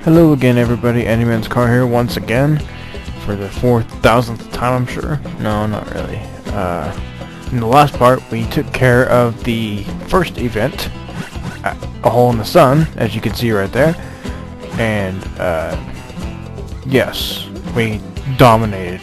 Hello again everybody, Anyman's Car here once again for the 4,000th time, I'm sure. No, not really. In the last part we took care of the first event, A Hole in the Sun, as you can see right there. And yes, we dominated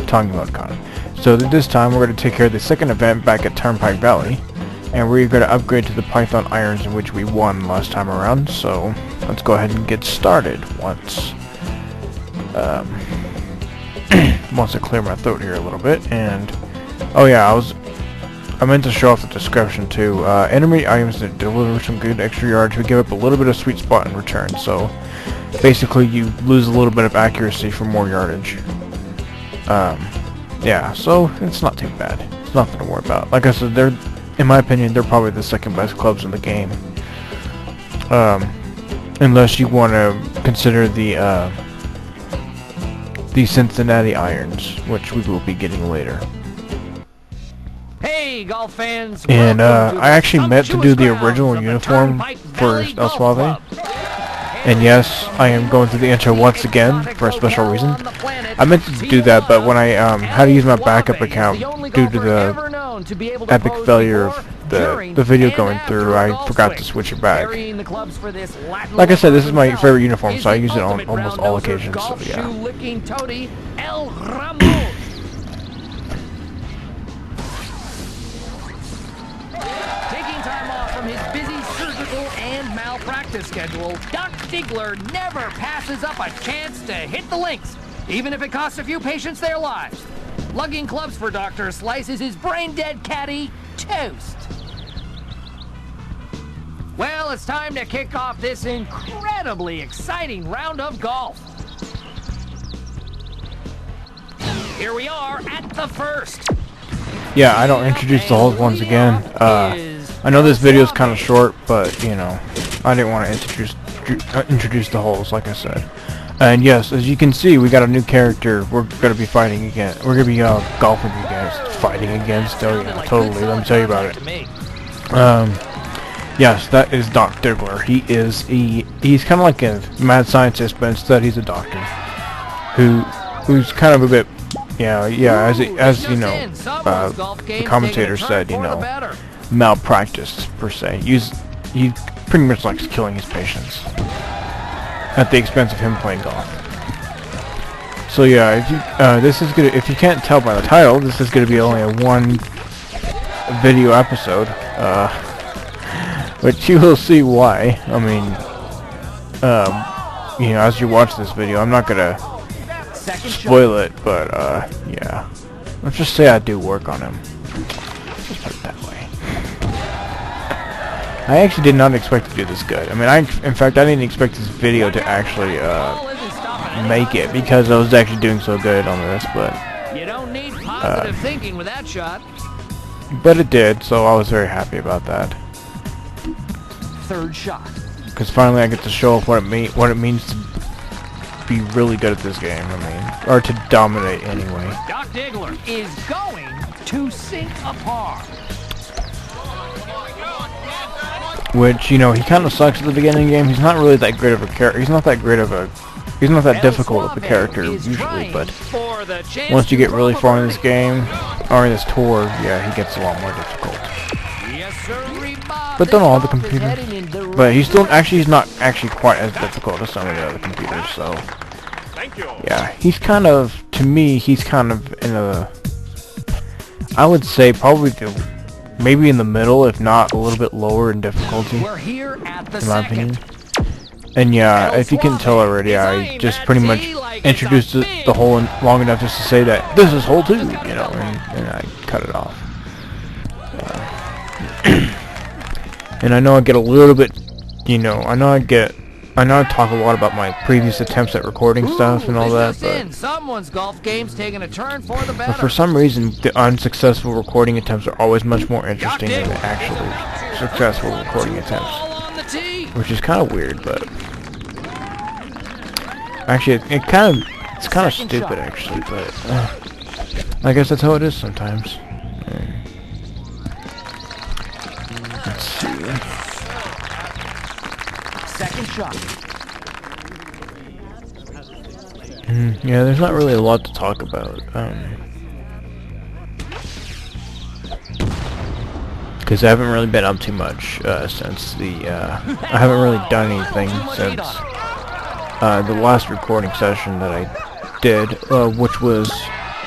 talking about Con. So this time we're going to take care of the second event back at Turnpike Valley. And we're going to upgrade to the Python irons, in which we won last time around. So let's go ahead and get started once once I clear my throat here a little bit. And oh yeah, I meant to show off the description too. Enemy items that deliver some good extra yards, we give up a little bit of sweet spot in return. So basically you lose a little bit of accuracy for more yardage. Yeah, so it's not too bad. It's nothing to worry about. Like I said, in my opinion, they're probably the second best clubs in the game. Unless you want to consider the Cincinnati Irons, which we will be getting later. Hey, golf fans! And I actually meant to do the original uniform for Outlaw. And yes, I am going through the intro once again for a special reason. I meant to do that, but when I had to use my backup account due to the epic failure of the video going through, I forgot to switch it back. Like I said, this is my favorite uniform, so I use it on almost all occasions, so yeah. Taking time off from his busy surgical and malpractice schedule, Doc Diggler never passes up a chance to hit the links, even if it costs a few patients their lives. Lugging clubs for Doctor slices his brain-dead caddy toast. Well, it's time to kick off this incredibly exciting round of golf. Here we are at the first. Yeah, I don't introduce the holes once again. I know this video is kind of short, but you know, I didn't want to introduce the holes, like I said. And yes, as you can see, we got a new character. We're gonna be fighting again. We're gonna be golfing against, fighting against. Oh yeah, totally. Let me tell you about it. Yes, that is Doc Diggler. He's kind of like a mad scientist, but instead he's a doctor who's kind of a bit. Yeah, as you know, the commentator said, you know, malpractice per se. He pretty much likes killing his patients at the expense of him playing golf. So yeah, if you can't tell by the title, this is gonna be only a one video episode, but you will see why. I mean, you know, as you watch this video, I'm not gonna spoil it, but yeah, let's just say I do work on him. Just put it that way. I actually did not expect to do this good. I mean, in fact, I didn't expect this video to actually make it, because I was actually doing so good on this, but you don't need positive thinking with that shot. But it did, so I was very happy about that. Third shot. Because finally I get to show off what it means to be really good at this game, I mean, or to dominate anyway. Doc Diggler is going to sink a par. Which, you know, he kind of sucks at the beginning of the game. He's not really that great of a character. He's not that difficult of a character usually, but once you get really far in this game, or in this tour, yeah, he gets a lot more difficult. But don't all the computers. But he's not actually quite as difficult as some of the other computers, so yeah, he's kind of, to me, he's kind of in a, I would say probably maybe in the middle, if not a little bit lower in difficulty, in my opinion. And yeah, if you can tell already, I just pretty much introduced the hole long enough just to say that this is hole 2, you know, and I cut it off. And I know I get a little bit, you know, I know I talk a lot about my previous attempts at recording stuff and all that, but for some reason, the unsuccessful recording attempts are always much more interesting than the actually successful recording attempts, which is kind of weird, but actually, it's kind of stupid actually, but I guess that's how it is sometimes. Let's see. Second shot. Yeah, there's not really a lot to talk about. Because I haven't really been up too much since the. I haven't really done anything since the last recording session that I did, which was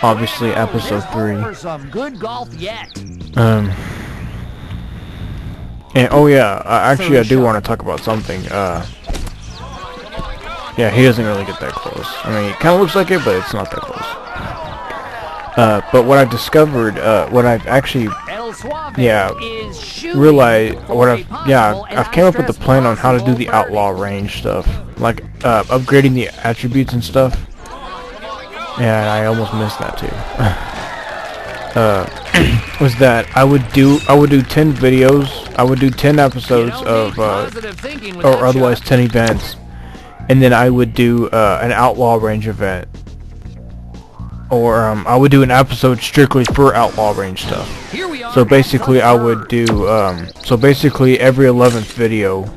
obviously episode 3. For some good golf yet. And oh yeah, actually I do want to talk about something. Yeah, he doesn't really get that close. I mean, it kind of looks like it, but it's not that close. But what I've discovered, what I've actually, realized, I've came up with a plan on how to do the outlaw range stuff, like upgrading the attributes and stuff. Yeah, I almost missed that too. Was that I would do 10 videos, I would do 10 episodes of, or otherwise 10 events. And then I would do an outlaw range event, or I would do an episode strictly for outlaw range stuff. So basically, I would do so basically every 11th video,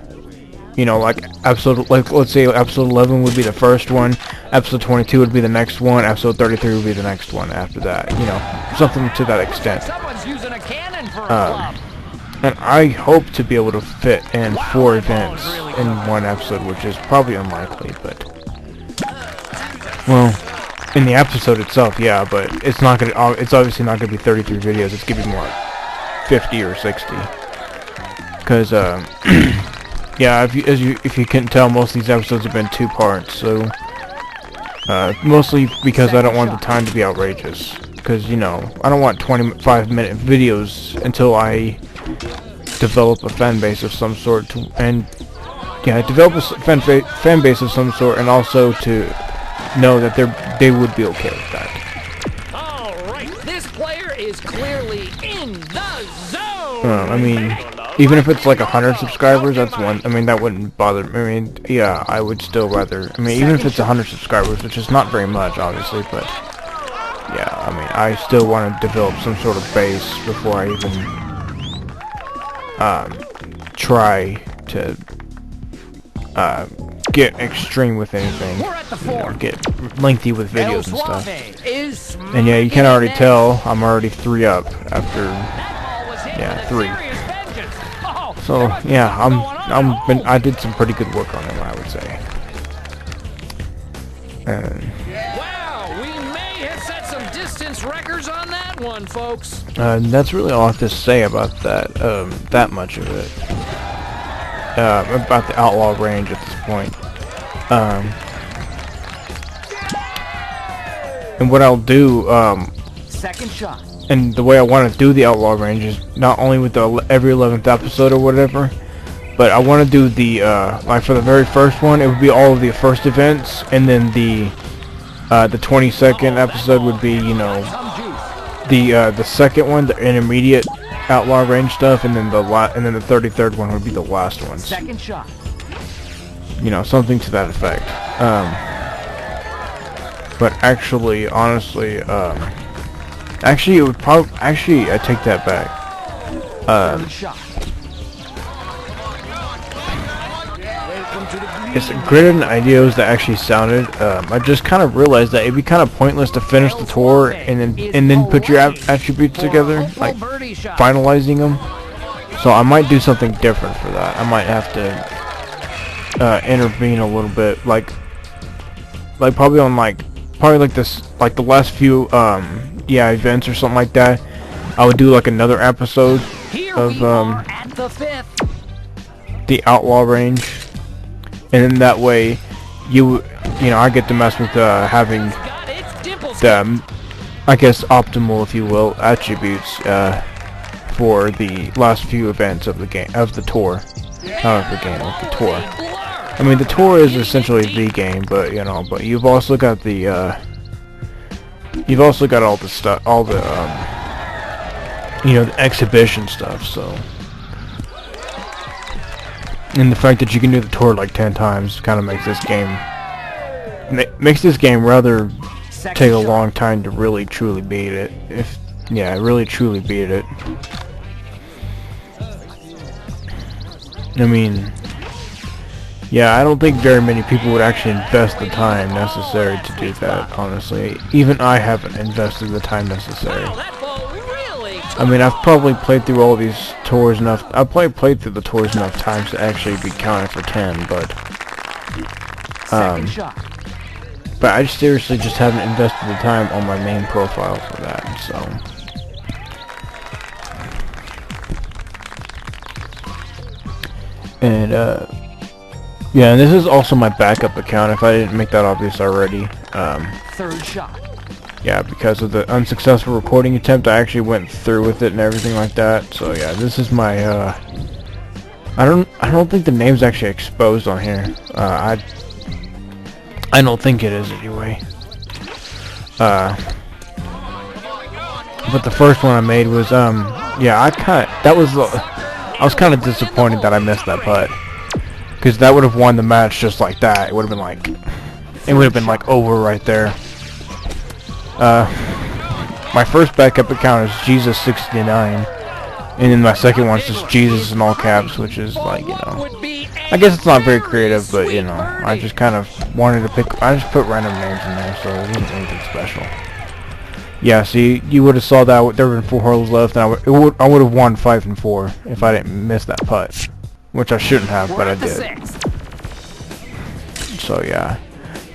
you know, like let's say episode 11 would be the first one, episode 22 would be the next one, episode 33 would be the next one after that. You know, something to that extent. And I hope to be able to fit in 4 events in one episode, which is probably unlikely, but... Well, in the episode itself, yeah, but it's not gonna... It's obviously not gonna be 33 videos, it's gonna be more like 50 or 60. Because, yeah, if you couldn't tell, most of these episodes have been 2 parts, so... mostly because I don't want the time to be outrageous. Because, you know, I don't want 25-minute videos until I develop a fan base of some sort develop a fan base of some sort, and also to know that they would be okay with that. All right, this player is clearly in the zone. I mean, even if it's like 100 subscribers, that's one. I mean, that wouldn't bother me. I mean, yeah, I would still rather. I mean, even if it's 100 subscribers, which is not very much, obviously, but yeah, I mean, I still want to develop some sort of base before I even try to get extreme with anything, you know, get lengthy with videos and stuff. And yeah, you can already tell I'm already 3 up after 3. So yeah, I did some pretty good work on him, I would say. Wow, we may have set some distance records on that one, folks. That's really all I have to say about that. That much of it. About the outlaw range at this point. And what I'll do, second shot. And the way I want to do the outlaw range is not only with the every 11th episode or whatever, but I want to do the like for the very first one, it would be all of the first events, and then the 22nd episode would be, you know, the second one, the intermediate outlaw range stuff, and then the 33rd one would be the last one. Second shot. You know, something to that effect. But actually, honestly, actually, it would probably... Actually, I take that back. It's greater than ideas that actually sounded. I just kind of realized that it'd be kind of pointless to finish the tour and then put your attributes together, like finalizing them. So I might do something different for that. I might have to intervene a little bit, like probably like this, like the last few events or something like that. I would do like another episode of the outlaw range, and then that way you know, I get to mess with having the, I guess, optimal, if you will, attributes for the last few events of the game, of the tour. Not of the game, of the tour. I mean, the tour is essentially the game, but you know, but you've also got the you've also got all the stuff, all the you know, the exhibition stuff. So, and the fact that you can do the tour like 10 times kind of makes this game rather take a long time to really truly beat it. Really truly beat it. I mean, Yeah, I don't think very many people would actually invest the time necessary to do that, honestly. Even I haven't invested the time necessary. I mean, I've probably played through all these tours enough. I've probably played through the tours enough times to actually be counted for 10, but I seriously just haven't invested the time on my main profile for that, so. And, yeah, and this is also my backup account, if I didn't make that obvious already. Third shot. Yeah, because of the unsuccessful recording attempt, I actually went through with it and everything like that. So yeah, this is my, I don't think the name's actually exposed on here. I don't think it is anyway. But the first one I made was, yeah, I was kind of disappointed that I missed that putt. Because that would have won the match just like that. It would have been like over right there. My first backup account is Jesus69, and then my second one's just Jesus in all caps, which is like, you know, I guess it's not very creative, but you know, I just kind of wanted to I just put random names in there, so it wasn't anything special. Yeah, see, you would have saw that there were 4 holes left, and I would have won 5 and 4 if I didn't miss that putt, which I shouldn't have, but I did. So yeah,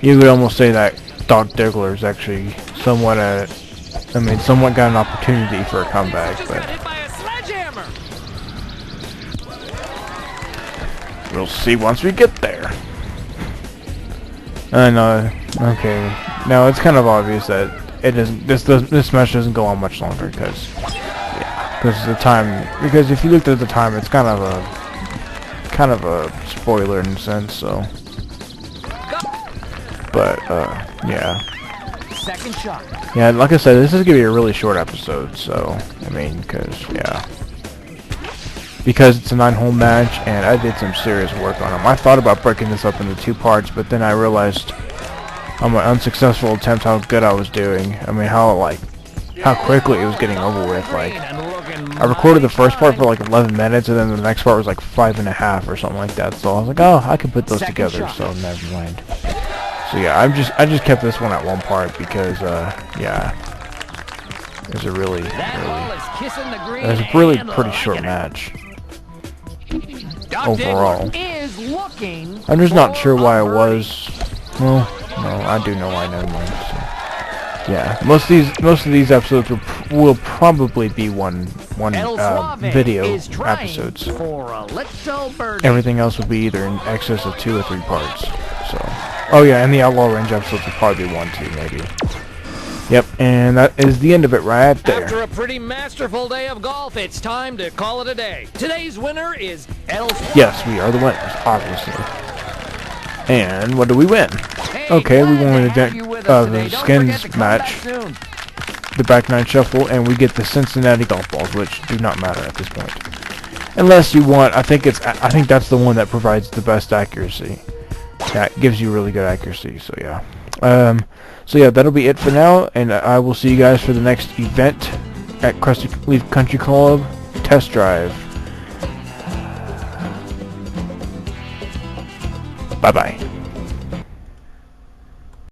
you could almost say that Doc Diggler is actually somewhat somewhat got an opportunity for a comeback, but we'll see once we get there. And okay, now it's kind of obvious that it isn't. This match doesn't go on much longer because the time. Because if you looked at the time, it's kind of a spoiler in a sense. So, but yeah. Second shot. Yeah, like I said, this is gonna be a really short episode. So, I mean, because it's a 9-hole match, and I did some serious work on them. I thought about breaking this up into 2 parts, but then I realized on my unsuccessful attempt how good I was doing. I mean, how quickly it was getting over with. Like, I recorded the first part for like 11 minutes, and then the next part was like 5.5 or something like that. So I was like, oh, I can put those together. So never mind. So yeah, I just kept this one at 1 part because yeah, it was a really pretty short match overall. I'm just not sure why it was. Well, no, I do know why. Never mind. So, yeah, most of these episodes will probably be one video episodes. Everything else will be either in excess of 2 or 3 parts. So, oh yeah, and the Outlaw Range episodes will probably be 1, 2, maybe. Yep, and that is the end of it right there. After a pretty masterful day of golf, it's time to call it a day. Today's winner is Yes, we are the winners, obviously. And what do we win? Okay, we won the skins match, the back 9 shuffle, and we get the Cincinnati golf balls, which do not matter at this point. Unless you want, I think that's the one that provides the best accuracy. That gives you really good accuracy, so yeah. So yeah, that'll be it for now, and I will see you guys for the next event at Krusty Leaf Country Club Test Drive. Bye-bye.